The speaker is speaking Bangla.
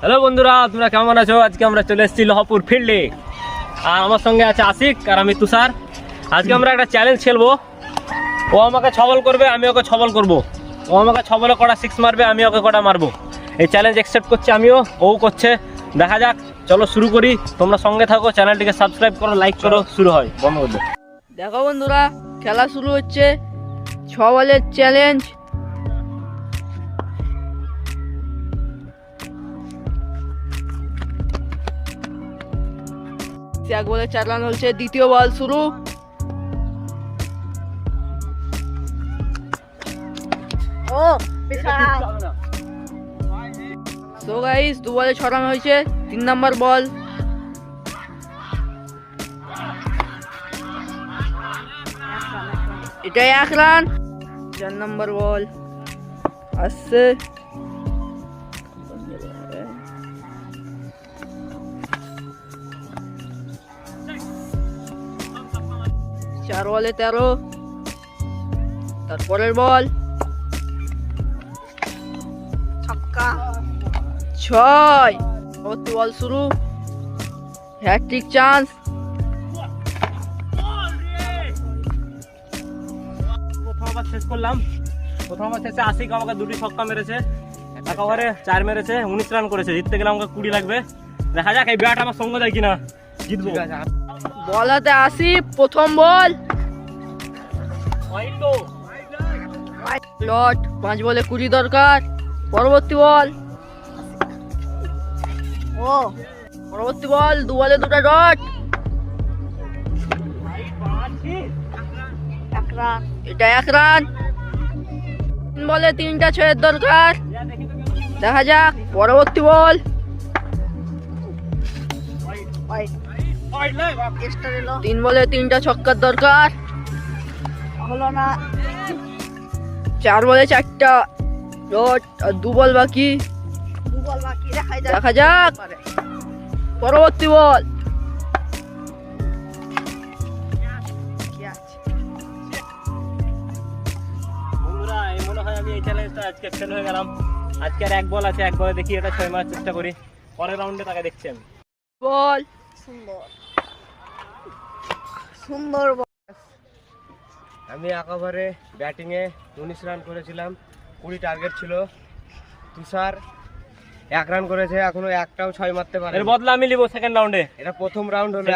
হ্যালো বন্ধুরা, তোমরা কেমন আছো? আজকে আমরা চলে এসেছি লহপুর ফিল্ডে, আর আমার সঙ্গে আছে আশিক আর আমি তুষার। আজকে আমরা একটা চ্যালেঞ্জ খেলবো। ও আমাকে ছবল করবে, আমি ওকে ছবল করব। ও আমাকে ছবলে কটা সিক্স মারবে, আমি ওকে কটা মারবো। এই চ্যালেঞ্জ অ্যাকসেপ্ট করছি আমিও, ও করছে। দেখা যাক, চলো শুরু করি। তোমরা সঙ্গে থাকো, চ্যানেলটিকে সাবস্ক্রাইব করো, লাইক করো। শুরু হয়, বন্ধ করবে। দেখো বন্ধুরা, খেলা শুরু হচ্ছে। 6 বলের চ্যালেঞ্জ। এক বলে 4 রান হচ্ছে। দ্বিতীয় বল শুরু। সো গাইস, 2 বলে 6 রান হয়েছে। 3 নাম্বার বল। এটা 1 রান। 4 নাম্বার বল আসছে। চার বলে 13। তারপরের বল ছক্কা। 6। পরবর্তী বল শুরু। Hat trick chance. প্রথম ওভার শেষ করলাম। প্রথম ওভার শেষে আশিক আমাকে 2টি ছক্কা মেরেছে, এক ওভারে 4 মেরেছে, 19 রান করেছে। জিততে গেলে আমাকে 20 লাগবে। দেখা যাক এই ব্যাট আমার সঙ্গে দেয় কিনা, জিতবো। বল হাতে 80। প্রথম বল লট। 5 বলে 20 দরকার। পরবর্তী বল পরবর্তী বল 2 বলে 2টা ডট। এটা 1 রান। 3 বলে 3টা 6 দরকার। দেখা যাক পরবর্তী বল। 3 বলে 3টা ছক্কার দরকার। হলো না। 4 বলে 4টা ডট আর 2 বল বাকি। দেখা যাক পরবর্তী বল। বন্ধুরা, এই মনে হয় আমি এই চ্যালেঞ্জটা আজকে ফেল হয়ে গেলাম। আজকে আর 1 বল আছে, 1 বলে দেখি এটা 6 মারার চেষ্টা করি। পরের রাউন্ডে তাকে দেখছেন। বল সুন্দর বল। আমি এক ওভারে ব্যাটিংয়ে 19 রান করেছিলাম, 20 টার্গেট ছিল। তুষার 1 রান করেছে, এখনো একটাও 6 মারতে পারে। এর বদলা আমি নিব সেকেন্ড রাউন্ডে। এটা প্রথম রাউন্ড হলো।